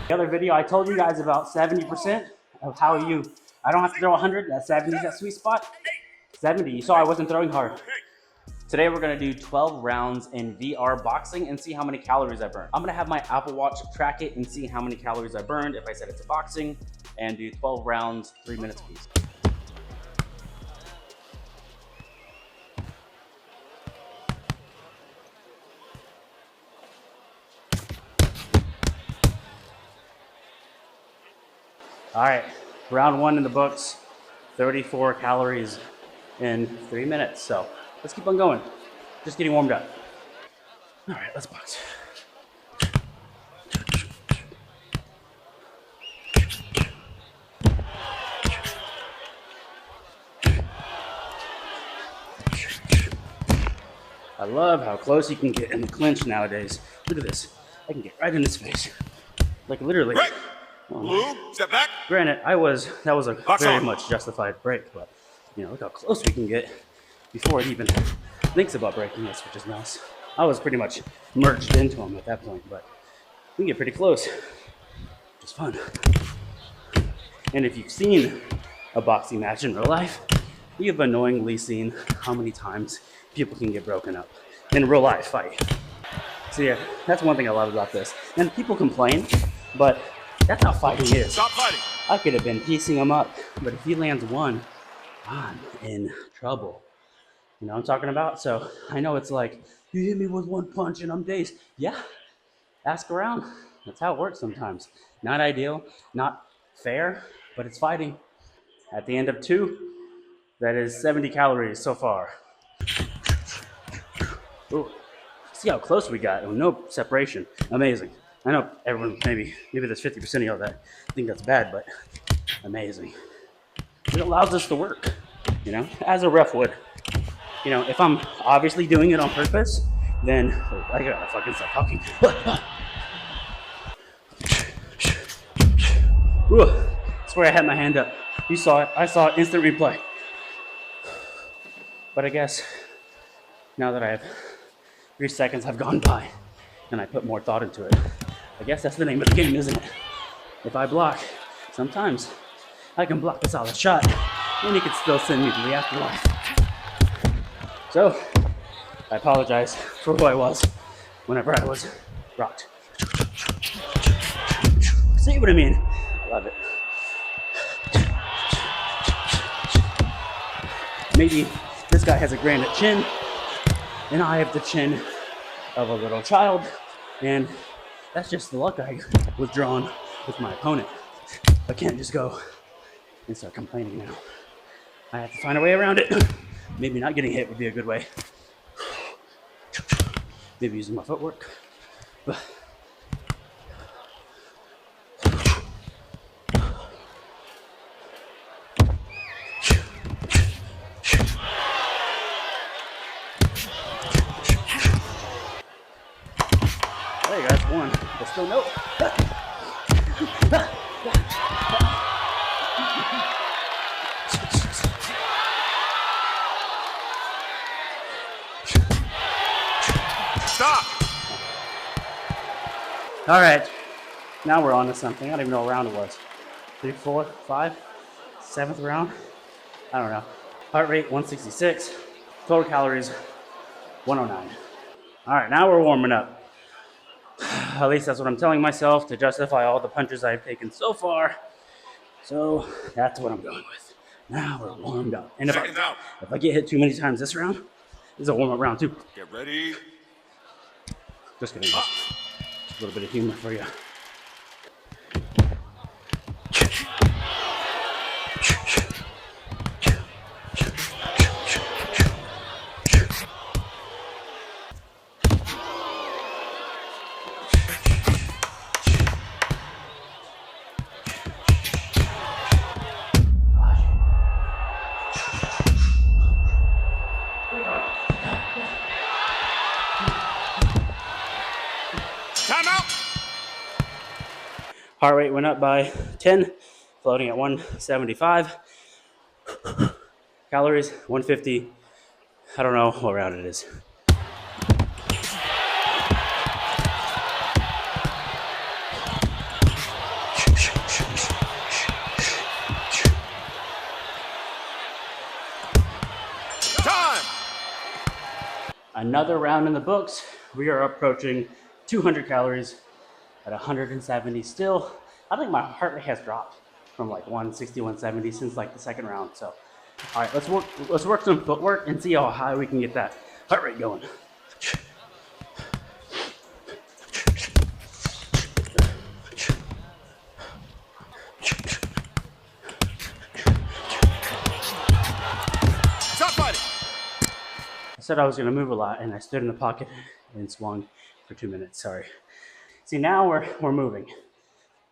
The other video, I told you guys about 70% of how I don't have to throw 100, that 70 is that sweet spot. 70, you saw I wasn't throwing hard. Today we're gonna do 12 rounds in VR boxing and see how many calories I burned. I'm gonna have my Apple Watch track it and see how many calories I burned if I set it to boxing, and do 12 rounds, 3 minutes apiece. All right, round one in the books, 34 calories in 3 minutes. So let's keep on going. Just getting warmed up. All right, let's box. I love how close you can get in the clinch nowadays. Look at this. I can get right in his face. Like literally. Break. Blue, step back. Granted, that was a Box very on. much justified break, but you know, look how close we can get before it even thinks about breaking us, which is nice. I was pretty much merged into him at that point, but we can get pretty close, which is fun. And if you've seen a boxing match in real life, you've annoyingly seen how many times people can get broken up in a real life fight. So yeah, that's one thing I love about this. And people complain, but that's how fighting is. Stop fighting. I could have been piecing him up, but if he lands one, I'm in trouble. You know what I'm talking about? So I know it's like, you hit me with one punch and I'm dazed. Yeah, ask around. That's how it works sometimes. Not ideal, not fair, but it's fighting. At the end of 2, that is 70 calories so far. Ooh, see how close we got with no separation. Amazing. I know everyone, maybe there's 50% of y'all that think that's bad, but amazing. It allows us to work, you know, as a ref would. You know, if I'm obviously doing it on purpose, then I gotta fucking stop talking. Ooh, I swear I had my hand up. You saw it. I saw it. Instant replay. But I guess now that I have 3 seconds have gone by and I put more thought into it, I guess that's the name of the game, isn't it? If I block, sometimes I can block a solid shot and he can still send me to the afterlife. So, I apologize for who I was whenever I was rocked. See what I mean? I love it. Maybe this guy has a granite chin, and I have the chin of a little child, and that's just the luck I was drawn with my opponent. I can't just go and start complaining now. I have to find a way around it. Maybe not getting hit would be a good way. Maybe using my footwork. Hey guys, one. But still no. Stop. All right, now we're on to something. I don't even know what round it was. 3, 4, 5, 7th round. I don't know. Heart rate 166. Total calories 109. All right, now we're warming up. At least that's what I'm telling myself to justify all the punches I've taken so far. So that's what I'm going with. Now we're warmed up. And if I get hit too many times this round, this is a warm-up round too. Get ready. Just kidding. Just a little bit of humor for you. Time out. Heart rate went up by 10, floating at 175. Calories, 150. I don't know what round it is. Another round in the books. We are approaching 200 calories at 170 still. I think my heart rate has dropped from like 160, 170 since like the second round. So, all right, let's work some footwork and see how high we can get that heart rate going. Stop fighting. I said I was gonna move a lot, and I stood in the pocket and swung for 2 minutes. Sorry. See, now we're moving.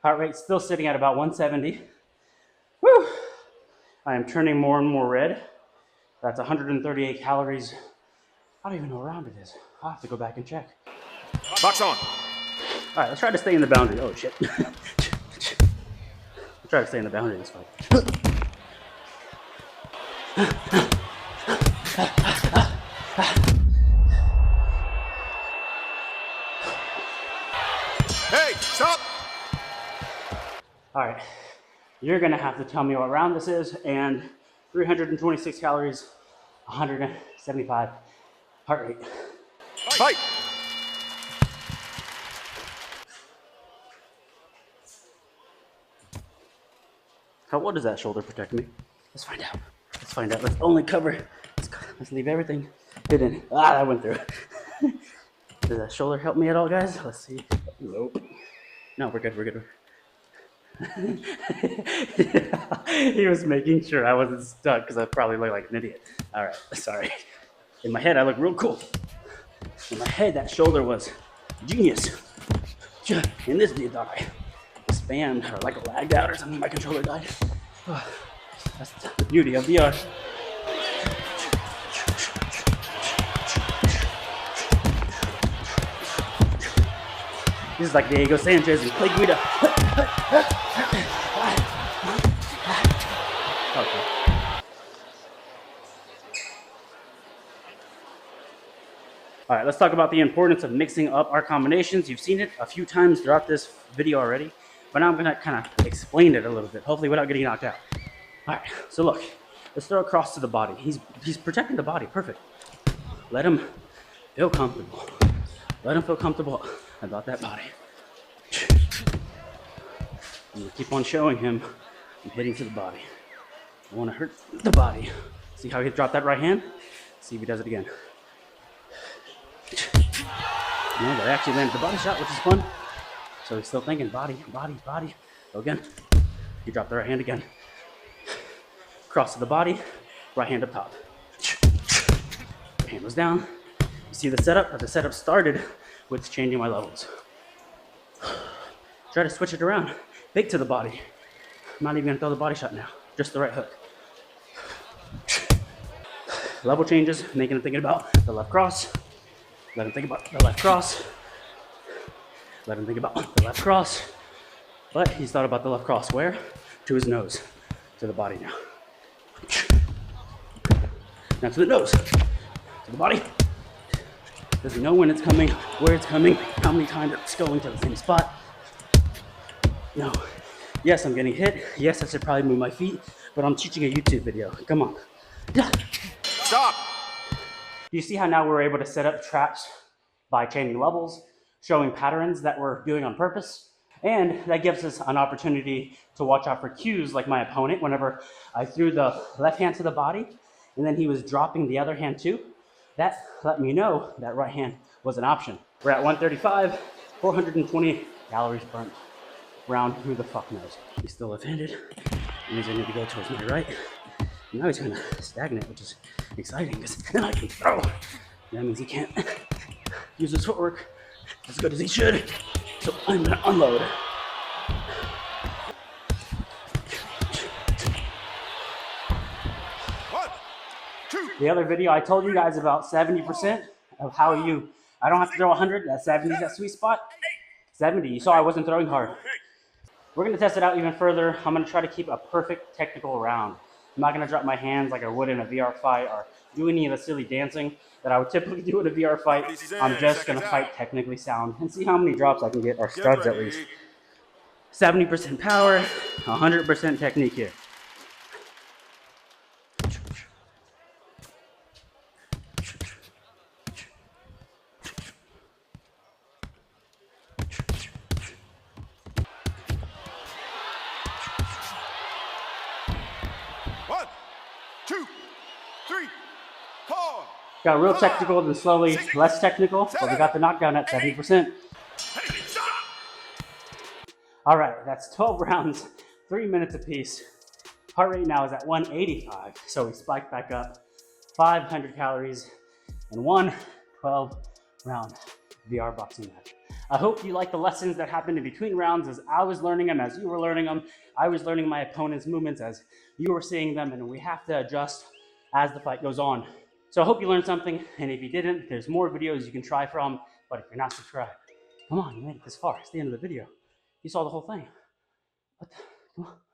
Heart rate still sitting at about 170. Woo! I am turning more and more red. That's 138 calories. I don't even know what round it is. I'll have to go back and check. Box on. All right, let's try to stay in the boundary. Oh shit. Let's try to stay in the boundary this fight. Hey, stop. All right, you're gonna have to tell me what round this is, and 326 calories, 175 heart rate. Fight. How well does that shoulder protect me? Let's find out. Let's find out. Let's only cover. Let's leave everything hidden. Ah, that went through. Does that shoulder help me at all, guys? Let's see. Nope. No, we're good. We're good. He was making sure I wasn't stuck because I probably look like an idiot. All right, sorry. In my head, I look real cool. In my head, that shoulder was genius. In this did I spammed or like lagged out or something. My controller died. That's the beauty of VR. This is like Diego Sanchez and Clay Guida. Okay. All right, let's talk about the importance of mixing up our combinations. You've seen it a few times throughout this video already, but now I'm gonna kind of explain it a little bit, hopefully without getting knocked out. All right, so look, let's throw across to the body. He's protecting the body, perfect. Let him feel comfortable. Let him feel comfortable about that body. I'm gonna keep on showing him I'm hitting to the body. I wanna hurt the body. See how he dropped that right hand? See if he does it again. No, but I actually landed the body shot, which is fun. So he's still thinking body, body, body. Go again. He dropped the right hand again. Cross to the body, right hand up top. Hand was down. You see the setup? The setup started with changing my levels. Try to switch it around. Big to the body. I'm not even gonna throw the body shot now. Just the right hook. Level changes, making him thinking about the left cross. Let him think about the left cross. Let him think about the left cross. But he's thought about the left cross where? To his nose. To the body now. Now to the nose. To the body. Does he know when it's coming, where it's coming, how many times it's going to the same spot? No. Yes, I'm getting hit. Yes, I should probably move my feet, but I'm teaching a YouTube video. Come on. Stop. Do you see how now we're able to set up traps by changing levels, showing patterns that we're doing on purpose? And that gives us an opportunity to watch out for cues like my opponent whenever I threw the left hand to the body and then he was dropping the other hand too. That let me know that right hand was an option. We're at 135, 420 calories burnt. Round, who the fuck knows? He's still left-handed. Means I need to go towards my right. And now he's kind of stagnant, which is exciting because then I can throw. That means he can't use his footwork as good as he should. So I'm gonna unload. One, two. The other video I told you guys about 70% of how I don't have to throw 100, that 70 is that sweet spot. 70, you saw I wasn't throwing hard. We're gonna test it out even further. I'm gonna try to keep a perfect technical round. I'm not gonna drop my hands like I would in a VR fight or do any of the silly dancing that I would typically do in a VR fight. I'm just gonna fight technically sound and see how many drops I can get, or studs at least. 70% power, 100% technique here. Got real technical, then slowly less technical, but we got the knockdown at 70%. Hey, stop. All right, that's 12 rounds, 3 minutes apiece. Heart rate now is at 185, so we spiked back up 500 calories in one 12-round VR boxing match. I hope you like the lessons that happened in between rounds as I was learning them, as you were learning them. I was learning my opponent's movements as you were seeing them, and we have to adjust as the fight goes on. So I hope you learned something, and if you didn't, there's more videos you can try from, but if you're not subscribed, come on, you made it this far. It's the end of the video. You saw the whole thing. What the? Come on.